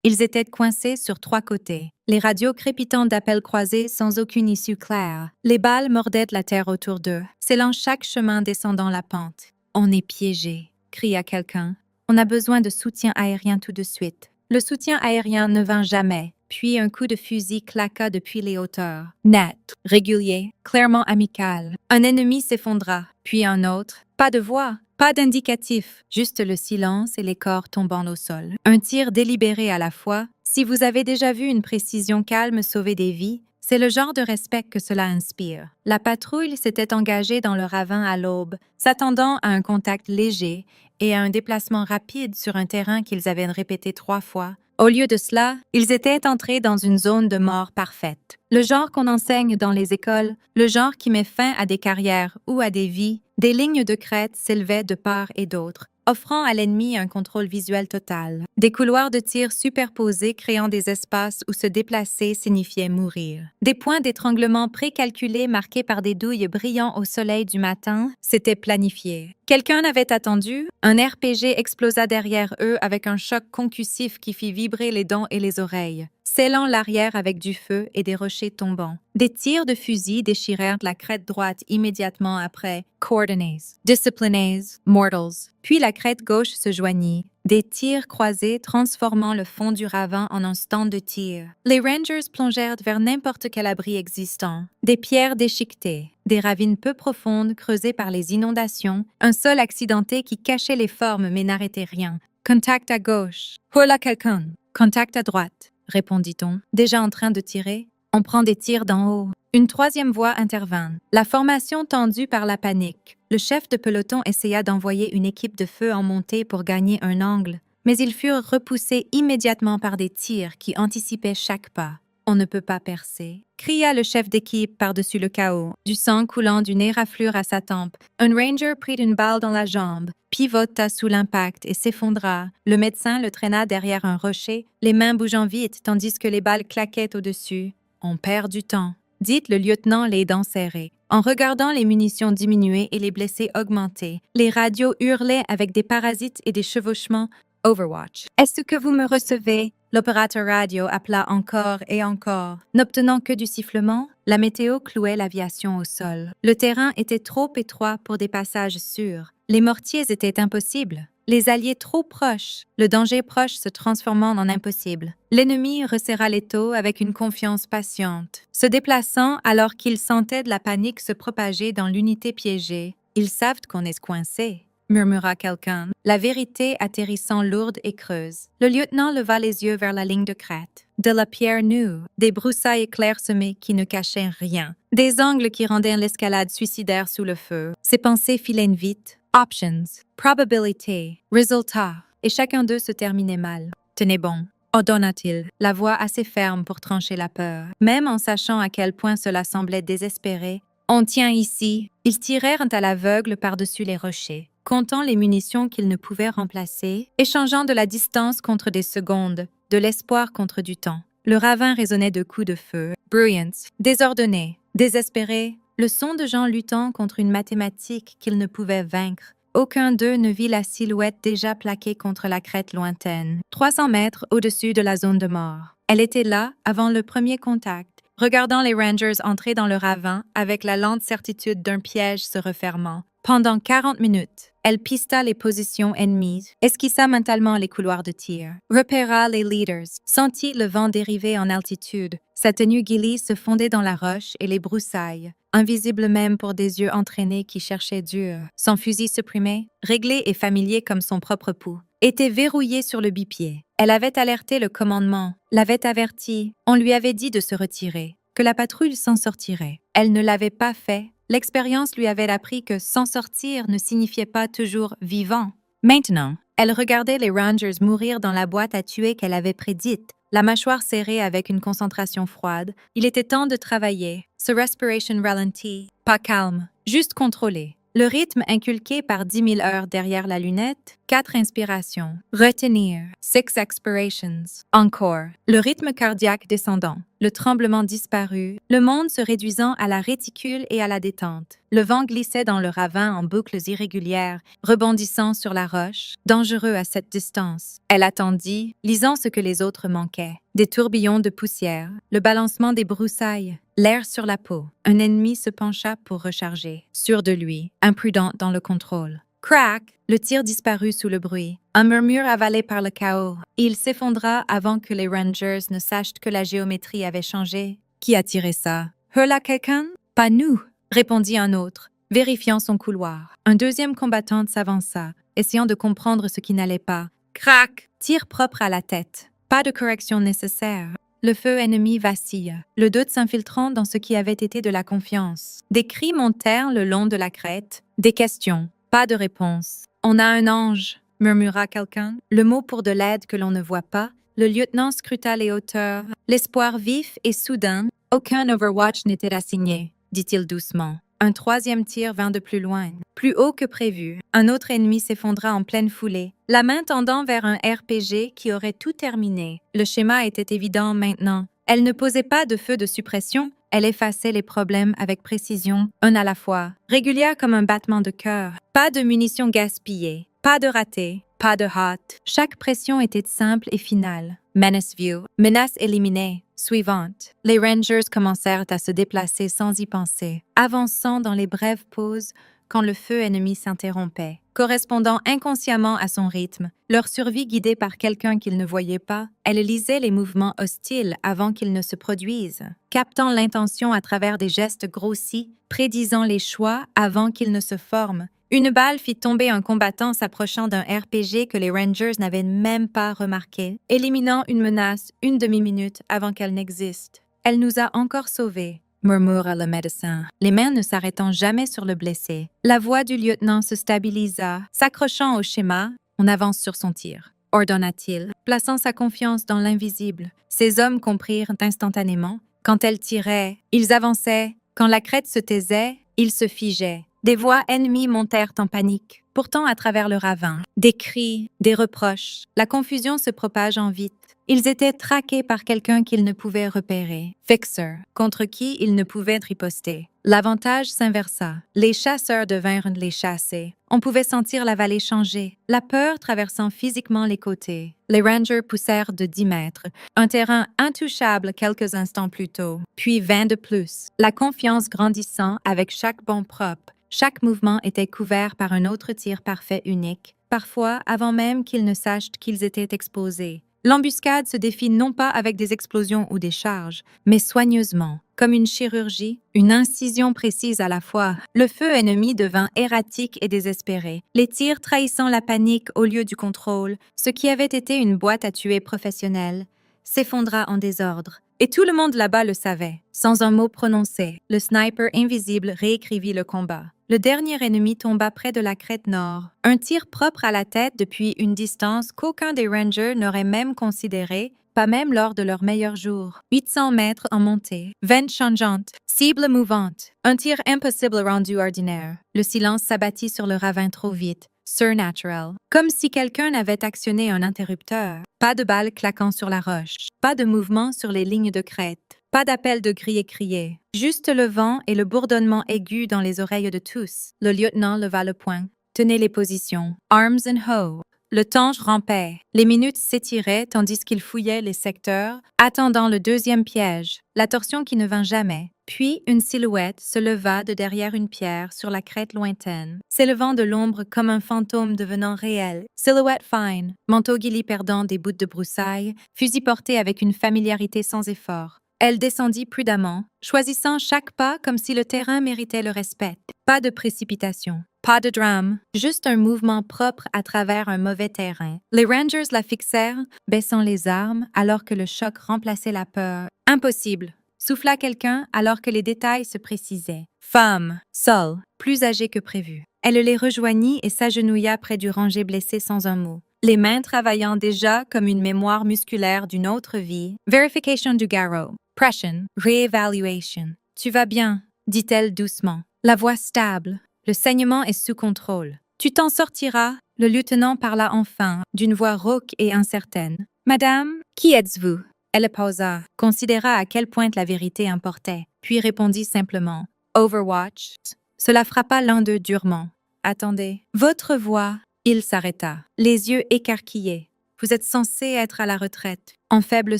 Ils étaient coincés sur 3 côtés. Les radios crépitant d'appels croisés sans aucune issue claire. Les balles mordaient la terre autour d'eux, scellant chaque chemin descendant la pente. « On est piégés », cria quelqu'un. « On a besoin de soutien aérien tout de suite. » Le soutien aérien ne vint jamais. Puis un coup de fusil claqua depuis les hauteurs. Net, régulier, clairement amical. Un ennemi s'effondra, puis un autre. Pas de voix, pas d'indicatif, juste le silence et les corps tombant au sol. Un tir délibéré à la fois. Si vous avez déjà vu une précision calme sauver des vies, c'est le genre de respect que cela inspire. La patrouille s'était engagée dans le ravin à l'aube, s'attendant à un contact léger et à un déplacement rapide sur un terrain qu'ils avaient répété 3 fois. Au lieu de cela, ils étaient entrés dans une zone de mort parfaite. Le genre qu'on enseigne dans les écoles, le genre qui met fin à des carrières ou à des vies, des lignes de crête s'élevaient de part et d'autre, offrant à l'ennemi un contrôle visuel total. Des couloirs de tir superposés créant des espaces où se déplacer signifiait mourir. Des points d'étranglement précalculés marqués par des douilles brillant au soleil du matin, c'était planifié. Quelqu'un avait attendu, un RPG explosa derrière eux avec un choc concussif qui fit vibrer les dents et les oreilles, scellant l'arrière avec du feu et des rochers tombants. Des tirs de fusil déchirèrent la crête droite immédiatement après. Coordinates, disciplines, mortals. Puis la crête gauche se joignit. Des tirs croisés transformant le fond du ravin en un stand de tir. Les Rangers plongèrent vers n'importe quel abri existant. Des pierres déchiquetées, des ravines peu profondes creusées par les inondations, un sol accidenté qui cachait les formes mais n'arrêtait rien. Contact à gauche. Voilà quelqu'un. Contact à droite, répondit-on. Déjà en train de tirer? On prend des tirs d'en haut. Une troisième voix intervint. La formation tendue par la panique. Le chef de peloton essaya d'envoyer une équipe de feu en montée pour gagner un angle, mais ils furent repoussés immédiatement par des tirs qui anticipaient chaque pas. « On ne peut pas percer », cria le chef d'équipe par-dessus le chaos, du sang coulant d'une éraflure à sa tempe. Un ranger prit une balle dans la jambe, pivota sous l'impact et s'effondra. Le médecin le traîna derrière un rocher, les mains bougeant vite tandis que les balles claquaient au-dessus. « On perd du temps », dit le lieutenant les dents serrées. En regardant les munitions diminuer et les blessés augmenter, les radios hurlaient avec des parasites et des chevauchements. Overwatch. « Est-ce que vous me recevez ?» L'opérateur radio appela encore et encore. N'obtenant que du sifflement, la météo clouait l'aviation au sol. Le terrain était trop étroit pour des passages sûrs. Les mortiers étaient impossibles. Les alliés trop proches, le danger proche se transformant en impossible. L'ennemi resserra l'étau avec une confiance patiente, se déplaçant alors qu'il sentait de la panique se propager dans l'unité piégée. « Ils savent qu'on est coincé », murmura quelqu'un, la vérité atterrissant lourde et creuse. Le lieutenant leva les yeux vers la ligne de crête. De la pierre nue, des broussailles clairsemées qui ne cachaient rien, des angles qui rendaient l'escalade suicidaire sous le feu. Ses pensées filaient vite. Options, probabilité, résultat, et chacun d'eux se terminait mal. Tenez bon, ordonna-t-il, la voix assez ferme pour trancher la peur. Même en sachant à quel point cela semblait désespéré, on tient ici. Ils tirèrent à l'aveugle par-dessus les rochers, comptant les munitions qu'ils ne pouvaient remplacer, échangeant de la distance contre des secondes, de l'espoir contre du temps. Le ravin résonnait de coups de feu, bruyants, désordonnés, désespérés, le son de gens luttant contre une mathématique qu'ils ne pouvaient vaincre. Aucun d'eux ne vit la silhouette déjà plaquée contre la crête lointaine, 300 mètres au-dessus de la zone de mort. Elle était là avant le premier contact, regardant les Rangers entrer dans le ravin avec la lente certitude d'un piège se refermant. Pendant 40 minutes, elle pista les positions ennemies, esquissa mentalement les couloirs de tir, repéra les leaders, sentit le vent dériver en altitude. Sa tenue gillie se fondait dans la roche et les broussailles, invisible même pour des yeux entraînés qui cherchaient dur. Son fusil supprimé, réglé et familier comme son propre pouls, était verrouillé sur le bipied. Elle avait alerté le commandement, l'avait averti, on lui avait dit de se retirer, que la patrouille s'en sortirait. Elle ne l'avait pas fait. L'expérience lui avait appris que s'en sortir ne signifiait pas toujours vivant. Maintenant, elle regardait les Rangers mourir dans la boîte à tuer qu'elle avait prédite, la mâchoire serrée avec une concentration froide. Il était temps de travailler. Ce respiration ralenti, pas calme, juste contrôlé. Le rythme inculqué par 10 000 heures derrière la lunette, 4 inspirations. Retenir, 6 expirations. Encore. Le rythme cardiaque descendant. le tremblement disparut, le monde se réduisant à la réticule et à la détente. Le vent glissait dans le ravin en boucles irrégulières, rebondissant sur la roche, dangereux à cette distance. Elle attendit, lisant ce que les autres manquaient. Des tourbillons de poussière, le balancement des broussailles, l'air sur la peau. Un ennemi se pencha pour recharger, sûr de lui, imprudent dans le contrôle. Crac! Le tir disparut sous le bruit. Un murmure avalé par le chaos. Il s'effondra avant que les Rangers ne sachent que la géométrie avait changé. Qui a tiré ça? Hurla quelqu'un? Pas nous, répondit un autre, vérifiant son couloir. Un deuxième combattant s'avança, essayant de comprendre ce qui n'allait pas. Crac! Tir propre à la tête. Pas de correction nécessaire. Le feu ennemi vacille, le doute s'infiltrant dans ce qui avait été de la confiance. Des cris montèrent le long de la crête, des questions. Pas de réponse. On a un ange, murmura quelqu'un, le mot pour de l'aide que l'on ne voit pas. Le lieutenant scruta les hauteurs. L'espoir vif et soudain, aucun Overwatch n'était assigné, dit-il doucement. Un troisième tir vint de plus loin, plus haut que prévu. Un autre ennemi s'effondra en pleine foulée, la main tendant vers un RPG qui aurait tout terminé. Le schéma était évident maintenant. Elle ne posait pas de feu de suppression, elle effaçait les problèmes avec précision, un à la fois, régulière comme un battement de cœur. Pas de munitions gaspillées, pas de ratés, pas de hot. Chaque pression était simple et finale. Menace view, menace éliminée. Suivante. Les Rangers commencèrent à se déplacer sans y penser, avançant dans les brèves pauses quand le feu ennemi s'interrompait, correspondant inconsciemment à son rythme, leur survie guidée par quelqu'un qu'ils ne voyaient pas. Elle lisait les mouvements hostiles avant qu'ils ne se produisent, captant l'intention à travers des gestes grossis, prédisant les choix avant qu'ils ne se forment. Une balle fit tomber un combattant s'approchant d'un RPG que les Rangers n'avaient même pas remarqué, éliminant une menace une demi-minute avant qu'elle n'existe. Elle nous a encore sauvés, murmura le médecin, les mains ne s'arrêtant jamais sur le blessé. La voix du lieutenant se stabilisa, s'accrochant au schéma, on avance sur son tir, ordonna-t-il, plaçant sa confiance dans l'invisible. Ces hommes comprirent instantanément. Quand elle tirait, ils avançaient. Quand la crête se taisait, ils se figeaient. Des voix ennemies montèrent en panique, pourtant à travers le ravin. Des cris, des reproches. La confusion se propageant vite. Ils étaient traqués par quelqu'un qu'ils ne pouvaient repérer. Fixer, contre qui ils ne pouvaient riposter. L'avantage s'inversa. Les chasseurs devinrent les chassés. On pouvait sentir la vallée changer, la peur traversant physiquement les côtés. Les Rangers poussèrent de 10 mètres, un terrain intouchable quelques instants plus tôt, puis 20 de plus. La confiance grandissant avec chaque bond propre. Chaque mouvement était couvert par un autre tir parfait unique, parfois avant même qu'ils ne sachent qu'ils étaient exposés. L'embuscade se défit non pas avec des explosions ou des charges, mais soigneusement, comme une chirurgie, une incision précise à la fois. Le feu ennemi devint erratique et désespéré, les tirs trahissant la panique au lieu du contrôle, ce qui avait été une boîte à tuer professionnelle, s'effondra en désordre. Et tout le monde là-bas le savait. Sans un mot prononcé, le sniper invisible réécrivit le combat. Le dernier ennemi tomba près de la crête nord. Un tir propre à la tête depuis une distance qu'aucun des Rangers n'aurait même considéré, pas même lors de leur meilleur jour. 800 mètres en montée, vente changeante, cible mouvante. Un tir impossible rendu ordinaire. Le silence s'abattit sur le ravin trop vite. Surnatural. Comme si quelqu'un avait actionné un interrupteur. Pas de balles claquant sur la roche. Pas de mouvement sur les lignes de crête. Pas d'appel de crier-crier. Juste le vent et le bourdonnement aigu dans les oreilles de tous. Le lieutenant leva le poing. Tenez les positions. Arms and hoe. Le temps rampait. Les minutes s'étiraient tandis qu'il fouillait les secteurs, attendant le deuxième piège, la torsion qui ne vint jamais. Puis une silhouette se leva de derrière une pierre sur la crête lointaine, s'élevant de l'ombre comme un fantôme devenant réel. Silhouette fine, manteau gilly perdant des bouts de broussailles, fusil porté avec une familiarité sans effort. Elle descendit prudemment, choisissant chaque pas comme si le terrain méritait le respect. Pas de précipitation, pas de drame, juste un mouvement propre à travers un mauvais terrain. Les Rangers la fixèrent, baissant les armes alors que le choc remplaçait la peur. Impossible, souffla quelqu'un alors que les détails se précisaient. Femme, seule, plus âgée que prévu. Elle les rejoignit et s'agenouilla près du rangé blessé sans un mot. Les mains travaillant déjà comme une mémoire musculaire d'une autre vie. Verification du garrot. Pression. Réévaluation. Tu vas bien, dit-elle doucement. La voix stable. Le saignement est sous contrôle. Tu t'en sortiras. Le lieutenant parla enfin, d'une voix rauque et incertaine. Madame, qui êtes-vous? Elle pausa, considéra à quel point la vérité importait, puis répondit simplement « Overwatch ». Cela frappa l'un d'eux durement. « Attendez. » Votre voix. Il s'arrêta, les yeux écarquillés. « Vous êtes censé être à la retraite. » Un faible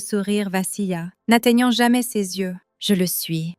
sourire vacilla, n'atteignant jamais ses yeux. « Je le suis. »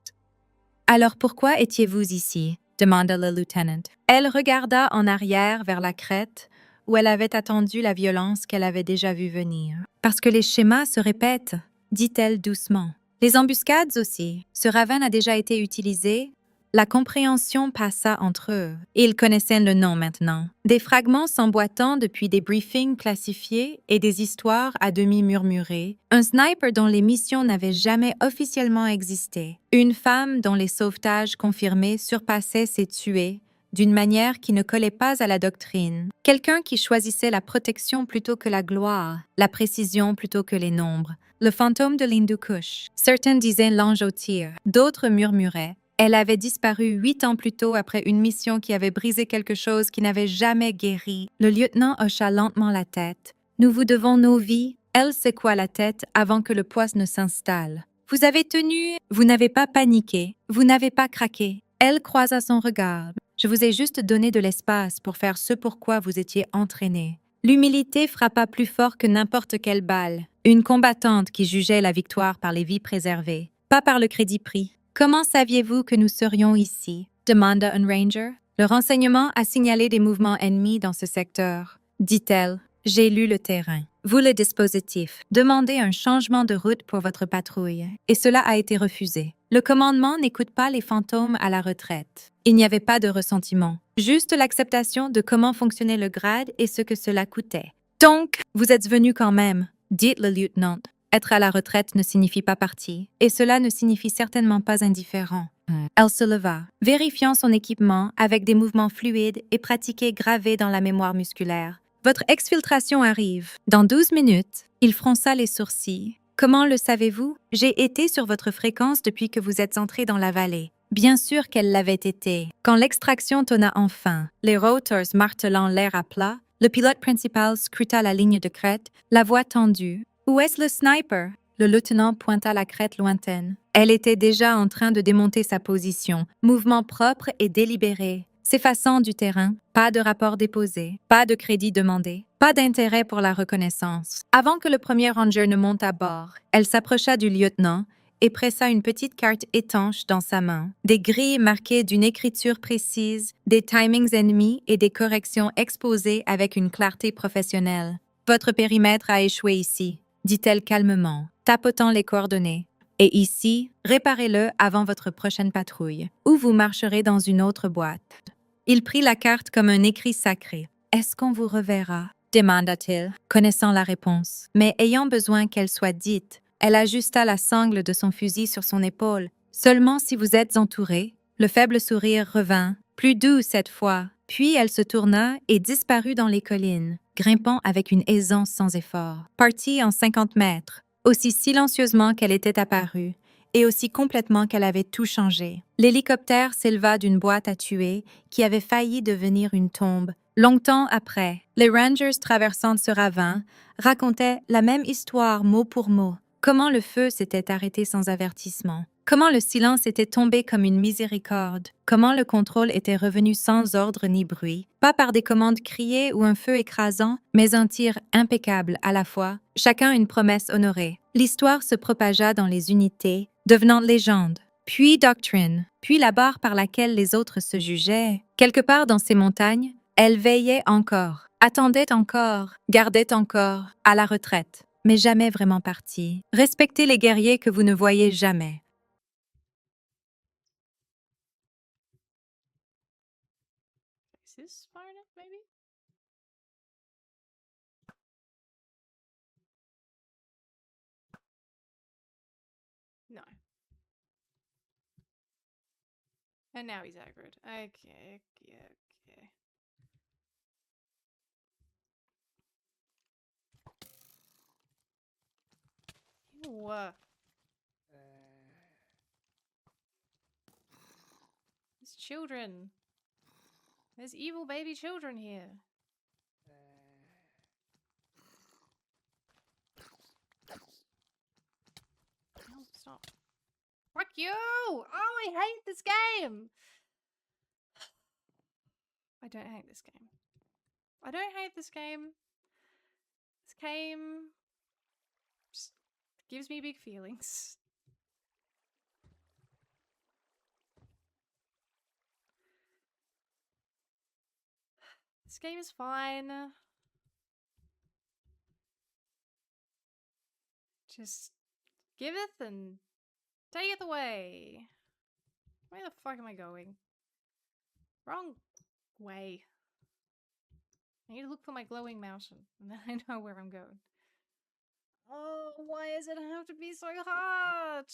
« Alors pourquoi étiez-vous ici ?» demanda le lieutenant. Elle regarda en arrière vers la crête, où elle avait attendu la violence qu'elle avait déjà vue venir. « Parce que les schémas se répètent, » dit-elle doucement. « Les embuscades aussi. Ce ravin a déjà été utilisé. » La compréhension passa entre eux. Ils connaissaient le nom maintenant. Des fragments s'emboîtant depuis des briefings classifiés et des histoires à demi murmurées. Un sniper dont les missions n'avaient jamais officiellement existé. Une femme dont les sauvetages confirmés surpassaient ses tués d'une manière qui ne collait pas à la doctrine. Quelqu'un qui choisissait la protection plutôt que la gloire, la précision plutôt que les nombres. Le fantôme de l'Hindu Kush. Certains disaient l'ange au tir, d'autres murmuraient. Elle avait disparu 8 ans plus tôt après une mission qui avait brisé quelque chose qui n'avait jamais guéri. Le lieutenant hocha lentement la tête. « Nous vous devons nos vies. » Elle secoua la tête avant que le poids ne s'installe. « Vous avez tenu. Vous n'avez pas paniqué. Vous n'avez pas craqué. » Elle croisa son regard. « Je vous ai juste donné de l'espace pour faire ce pourquoi vous étiez entraîné. » L'humilité frappa plus fort que n'importe quelle balle. Une combattante qui jugeait la victoire par les vies préservées, pas par le crédit pris. « Comment saviez-vous que nous serions ici ?» demanda un ranger. « Le renseignement a signalé des mouvements ennemis dans ce secteur, » dit-elle. « J'ai lu le terrain. Vous le dispositif. Demandez un changement de route pour votre patrouille. Et cela a été refusé. Le commandement n'écoute pas les fantômes à la retraite. » Il n'y avait pas de ressentiment, juste l'acceptation de comment fonctionnait le grade et ce que cela coûtait. « Donc, vous êtes venu quand même, » dit le lieutenant. Être à la retraite ne signifie pas partie, et cela ne signifie certainement pas indifférent. Elle se leva, vérifiant son équipement avec des mouvements fluides et pratiqués gravés dans la mémoire musculaire. Votre exfiltration arrive. Dans 12 minutes, il fronça les sourcils. Comment le savez-vous? J'ai été sur votre fréquence depuis que vous êtes entré dans la vallée. Bien sûr qu'elle l'avait été. Quand l'extraction tonna enfin, les rotors martelant l'air à plat, le pilote principal scruta la ligne de crête, la voix tendue. Où est-ce le sniper? Le lieutenant pointa la crête lointaine. Elle était déjà en train de démonter sa position, mouvement propre et délibéré, s'effaçant du terrain, pas de rapport déposé, pas de crédit demandé, pas d'intérêt pour la reconnaissance. Avant que le premier ranger ne monte à bord, elle s'approcha du lieutenant et pressa une petite carte étanche dans sa main. Des grilles marquées d'une écriture précise, des timings ennemis et des corrections exposées avec une clarté professionnelle. « Votre périmètre a échoué ici, » dit-elle calmement, tapotant les coordonnées. « Et ici, réparez-le avant votre prochaine patrouille, ou vous marcherez dans une autre boîte. » Il prit la carte comme un écrit sacré. « Est-ce qu'on vous reverra? » demanda-t-il, connaissant la réponse. Mais ayant besoin qu'elle soit dite, elle ajusta la sangle de son fusil sur son épaule. « Seulement si vous êtes entouré. » Le faible sourire revint, plus doux cette fois. Puis elle se tourna et disparut dans les collines, grimpant avec une aisance sans effort. Partie en 50 mètres, aussi silencieusement qu'elle était apparue, et aussi complètement qu'elle avait tout changé. L'hélicoptère s'éleva d'une boîte à tuer qui avait failli devenir une tombe. Longtemps après, les rangers traversant ce ravin racontaient la même histoire mot pour mot. Comment le feu s'était arrêté sans avertissement. Comment le silence était tombé comme une miséricorde. Comment le contrôle était revenu sans ordre ni bruit. Pas par des commandes criées ou un feu écrasant, mais un tir impeccable à la fois. Chacun une promesse honorée. L'histoire se propagea dans les unités, devenant légende. Puis doctrine. Puis la barre par laquelle les autres se jugeaient. Quelque part dans ces montagnes, elle veillait encore, attendait encore, gardait encore, à la retraite. Mais jamais vraiment partie. Respectez les guerriers que vous ne voyez jamais. Is this far enough, maybe? No. And now he's aggroed. Okay, okay. Ew. There's children. There's evil baby children here. stop. Fuck you! Oh, I hate this game! I don't hate this game. I don't hate this game. This game just gives me big feelings. This game is fine. Just giveth and taketh away. Where the fuck am I going? Wrong way. I need to look for my glowing mountain, and then I know where I'm going. Oh, why does it have to be so hard?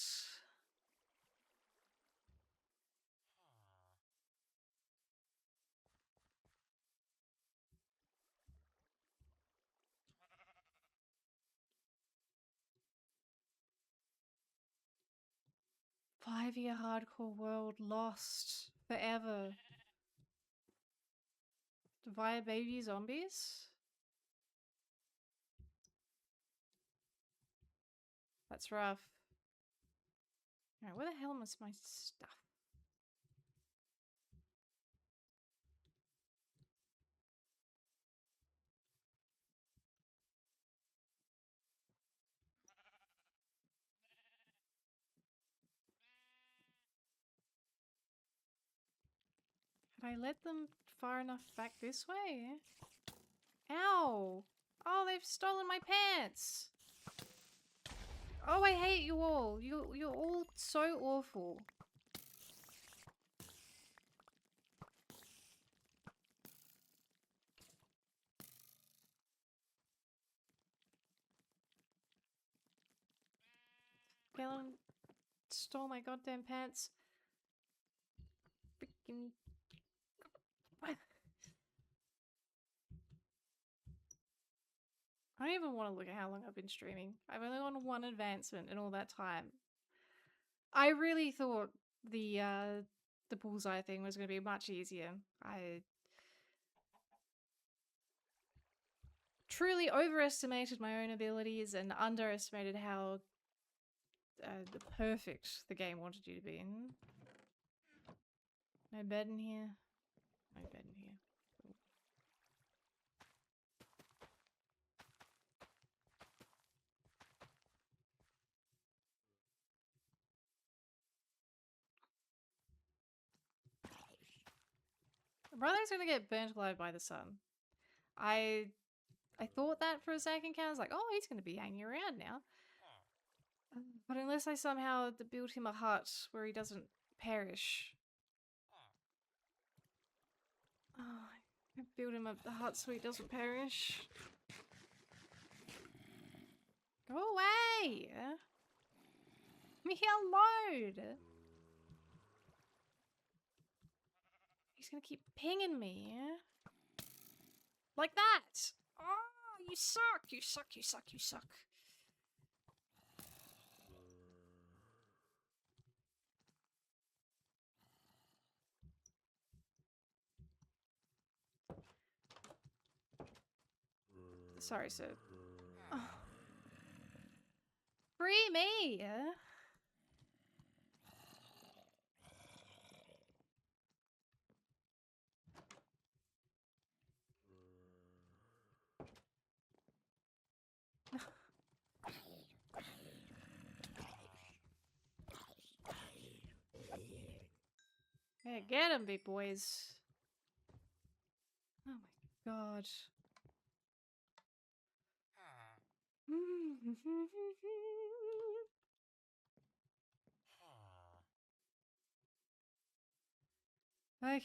Five-year hardcore world lost forever. Via baby zombies? That's rough. Alright, where the hell is my stuff? Had I led them far enough back this way? Ow! Oh, they've stolen my pants! Oh, I hate you all. You're all so awful. Galen stole my goddamn pants. Freaking. I don't even want to look at how long I've been streaming. I've only won one advancement in all that time. I really thought the bullseye thing was going to be much easier. I truly overestimated my own abilities and underestimated how perfect the game wanted you to be in. No bed in here. No bed in here. My brother's gonna get burnt alive by the sun. I thought that for a second, I was like, oh, he's gonna be hanging around now. But unless I somehow build him a hut where he doesn't perish. Oh, I build him a hut so he doesn't perish. Go away! Leave me alone! He's gonna keep pinging me. Like that! Oh, you suck! You suck, you suck, you suck. Sorry, sir. Oh. Free me! Yeah, get him, big boys. Oh my god. Okay.